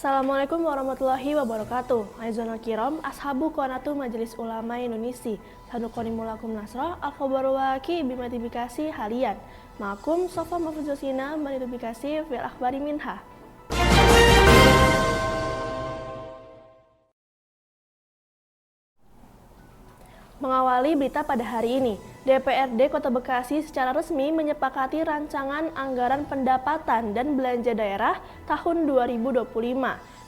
Assalamualaikum warahmatullahi wabarakatuh. Aizonal kiram, ashabu qanatu Majelis Ulama Indonesia. Sanuqonimulakum nasrah, al-khabaru waki bimatifikasi halian. Ma'akum sofa mafuzosina manitifikasi fil akhbari minha. Mengawali berita pada hari ini, DPRD Kota Bekasi secara resmi menyepakati rancangan anggaran pendapatan dan belanja daerah tahun 2025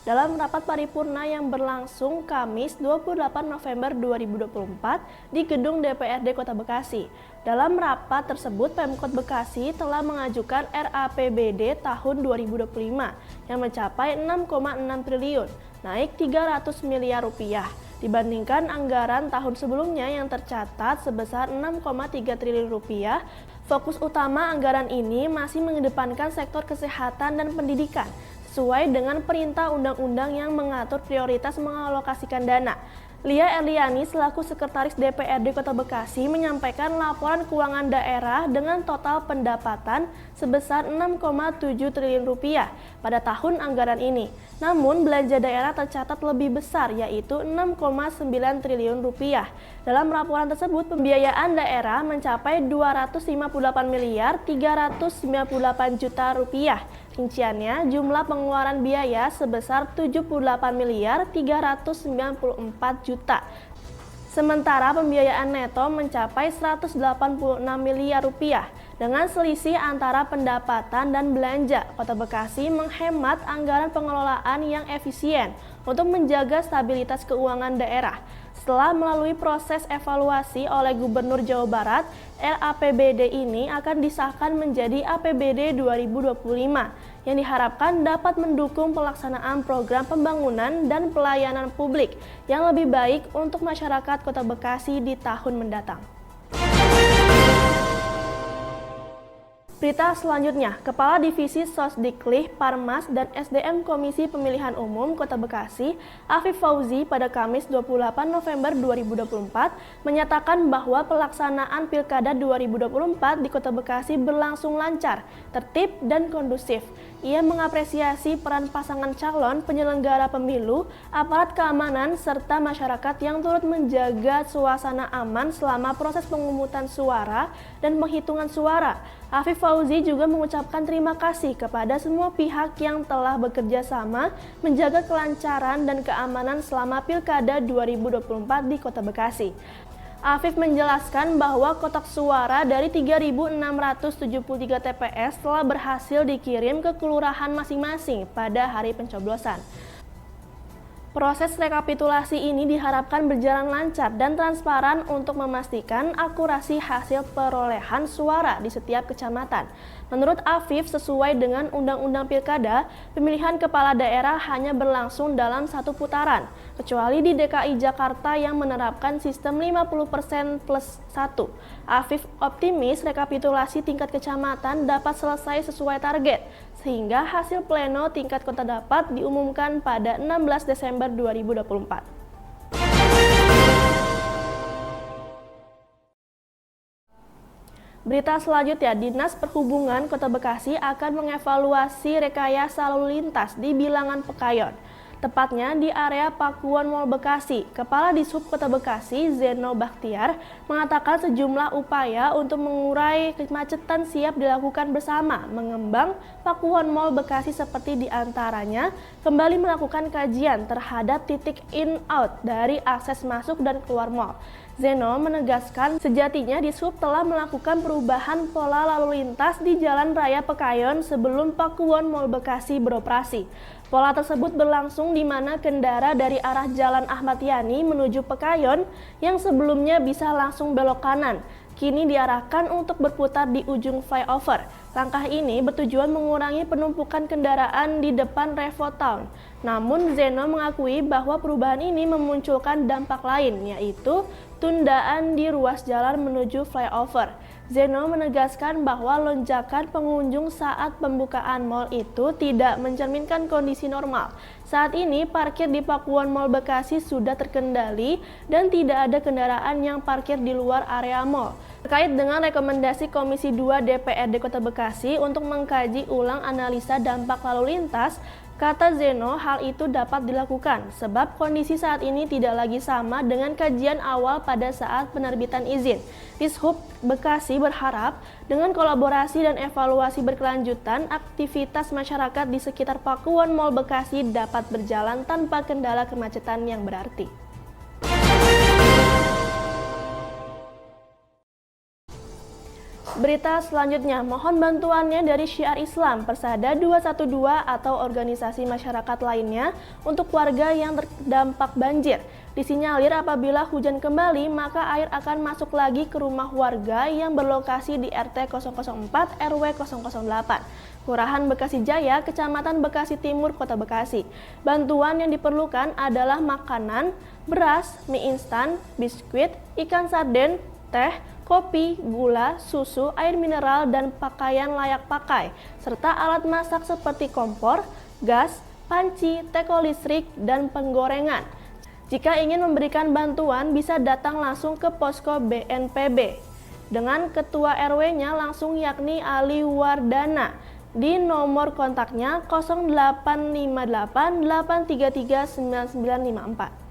dalam rapat paripurna yang berlangsung Kamis 28 November 2024 di gedung DPRD Kota Bekasi. Dalam rapat tersebut, Pemkot Bekasi telah mengajukan RAPBD tahun 2025 yang mencapai 6,6 triliun, naik 300 miliar rupiah. Dibandingkan anggaran tahun sebelumnya yang tercatat sebesar 6,3 triliun rupiah, fokus utama anggaran ini masih mengedepankan sektor kesehatan dan pendidikan, sesuai dengan perintah undang-undang yang mengatur prioritas mengalokasikan dana. Lia Erliani selaku Sekretaris DPRD Kota Bekasi menyampaikan laporan keuangan daerah dengan total pendapatan sebesar 6,7 triliun rupiah pada tahun anggaran ini. Namun belanja daerah tercatat lebih besar, yaitu 6,9 triliun rupiah. Dalam laporan tersebut, pembiayaan daerah mencapai 258 miliar 398 juta rupiah. Rinciannya, jumlah pengeluaran biaya sebesar 78 miliar 394 juta. Sementara pembiayaan neto mencapai 186 miliar rupiah. Dengan selisih antara pendapatan dan belanja, Kota Bekasi menghemat anggaran pengelolaan yang efisien untuk menjaga stabilitas keuangan daerah. Setelah melalui proses evaluasi oleh Gubernur Jawa Barat, RAPBD ini akan disahkan menjadi APBD 2025 yang diharapkan dapat mendukung pelaksanaan program pembangunan dan pelayanan publik yang lebih baik untuk masyarakat Kota Bekasi di tahun mendatang. Berita selanjutnya, Kepala Divisi Sosdiklih, Parmas, dan SDM Komisi Pemilihan Umum Kota Bekasi, Afif Fauzi pada Kamis 28 November 2024 menyatakan bahwa pelaksanaan Pilkada 2024 di Kota Bekasi berlangsung lancar, tertib, dan kondusif. Ia mengapresiasi peran pasangan calon penyelenggara pemilu, aparat keamanan, serta masyarakat yang turut menjaga suasana aman selama proses pemungutan suara dan penghitungan suara. Afif Fauzi juga mengucapkan terima kasih kepada semua pihak yang telah bekerja sama menjaga kelancaran dan keamanan selama Pilkada 2024 di Kota Bekasi. Afif menjelaskan bahwa kotak suara dari 3.673 TPS telah berhasil dikirim ke kelurahan masing-masing pada hari pencoblosan. Proses rekapitulasi ini diharapkan berjalan lancar dan transparan untuk memastikan akurasi hasil perolehan suara di setiap kecamatan. Menurut Afif, sesuai dengan Undang-Undang Pilkada, pemilihan kepala daerah hanya berlangsung dalam satu putaran, kecuali di DKI Jakarta yang menerapkan sistem 50% plus 1. Afif optimis rekapitulasi tingkat kecamatan dapat selesai sesuai target, sehingga hasil pleno tingkat kota dapat diumumkan pada 16 Desember 2024. Berita selanjutnya, Dinas Perhubungan Kota Bekasi akan mengevaluasi rekayasa lalu lintas di Bilangan Pekayon, tepatnya di area Pakuwon Mall Bekasi. Kepala Dishub Kota Bekasi, Zeno Bakhtiar, mengatakan sejumlah upaya untuk mengurai kemacetan siap dilakukan bersama mengembang Pakuwon Mall Bekasi, seperti diantaranya kembali melakukan kajian terhadap titik in-out dari akses masuk dan keluar mall. Zeno menegaskan sejatinya Dishub telah melakukan perubahan pola lalu lintas di Jalan Raya Pekayon sebelum Pakuwon Mall Bekasi beroperasi. Pola tersebut berlangsung di mana kendara dari arah Jalan Ahmad Yani menuju Pekayon yang sebelumnya bisa langsung belok kanan, kini diarahkan untuk berputar di ujung flyover. Langkah ini bertujuan mengurangi penumpukan kendaraan di depan Revo Town. Namun Zeno mengakui bahwa perubahan ini memunculkan dampak lain, yaitu tundaan di ruas jalan menuju flyover. Zeno menegaskan bahwa lonjakan pengunjung saat pembukaan mal itu tidak mencerminkan kondisi normal. Saat ini parkir di Pakuwon Mall Bekasi sudah terkendali dan tidak ada kendaraan yang parkir di luar area mal. Terkait dengan rekomendasi Komisi 2 DPRD Kota Bekasi Bekasi untuk mengkaji ulang analisa dampak lalu lintas. Kata Zeno, hal itu dapat dilakukan sebab kondisi saat ini tidak lagi sama dengan kajian awal pada saat penerbitan izin. Dishub Bekasi berharap dengan kolaborasi dan evaluasi berkelanjutan, aktivitas masyarakat di sekitar Pakuwon Mall Bekasi dapat berjalan tanpa kendala kemacetan yang berarti. Berita selanjutnya, mohon bantuannya dari Syiar Islam Persada 212 atau organisasi masyarakat lainnya untuk warga yang terdampak banjir. Disinyalir apabila hujan kembali, maka air akan masuk lagi ke rumah warga yang berlokasi di RT 004 RW 008. Kelurahan Bekasi Jaya, Kecamatan Bekasi Timur, Kota Bekasi. Bantuan yang diperlukan adalah makanan, beras, mie instan, biskuit, ikan sarden, teh, kopi, gula, susu, air mineral, dan pakaian layak pakai, serta alat masak seperti kompor, gas, panci, teko listrik, dan penggorengan. Jika ingin memberikan bantuan, bisa datang langsung ke posko BNPB dengan ketua RW-nya langsung yakni Ali Wardana di nomor kontaknya 0858 833 9954.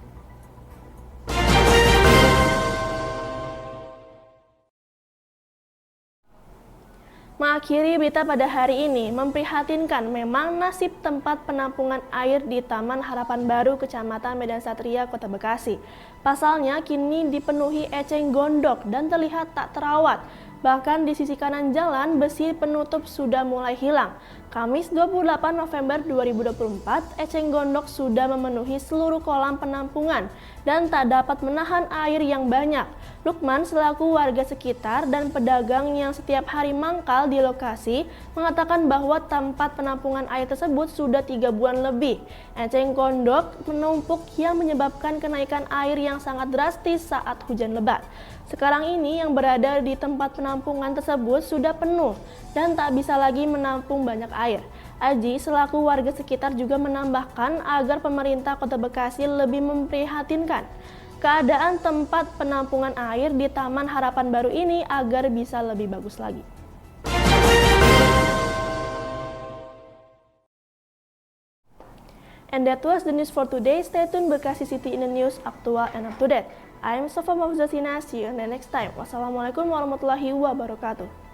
Mengakhiri berita pada hari ini, memprihatinkan memang nasib tempat penampungan air di Taman Harapan Baru, Kecamatan Medan Satria, Kota Bekasi. Pasalnya kini dipenuhi eceng gondok dan terlihat tak terawat. Bahkan di sisi kanan jalan, besi penutup sudah mulai hilang. Kamis 28 November 2024, eceng gondok sudah memenuhi seluruh kolam penampungan dan tak dapat menahan air yang banyak. Lukman selaku warga sekitar dan pedagang yang setiap hari mangkal di lokasi mengatakan bahwa tempat penampungan air tersebut sudah 3 bulan lebih. Eceng gondok menumpuk yang menyebabkan kenaikan air yang sangat drastis saat hujan lebat. Sekarang ini yang berada di tempat penampungan tersebut sudah penuh dan tak bisa lagi menampung banyak air. Aji selaku warga sekitar juga menambahkan agar pemerintah Kota Bekasi lebih memprihatinkan keadaan tempat penampungan air di Taman Harapan Baru ini agar bisa lebih bagus lagi. And that was the news for today. Stay tuned Bekasi City in the News, aktual and up to date. I am Sofa Mafuzasina. See you in the next time. Wassalamualaikum warahmatullahi wabarakatuh.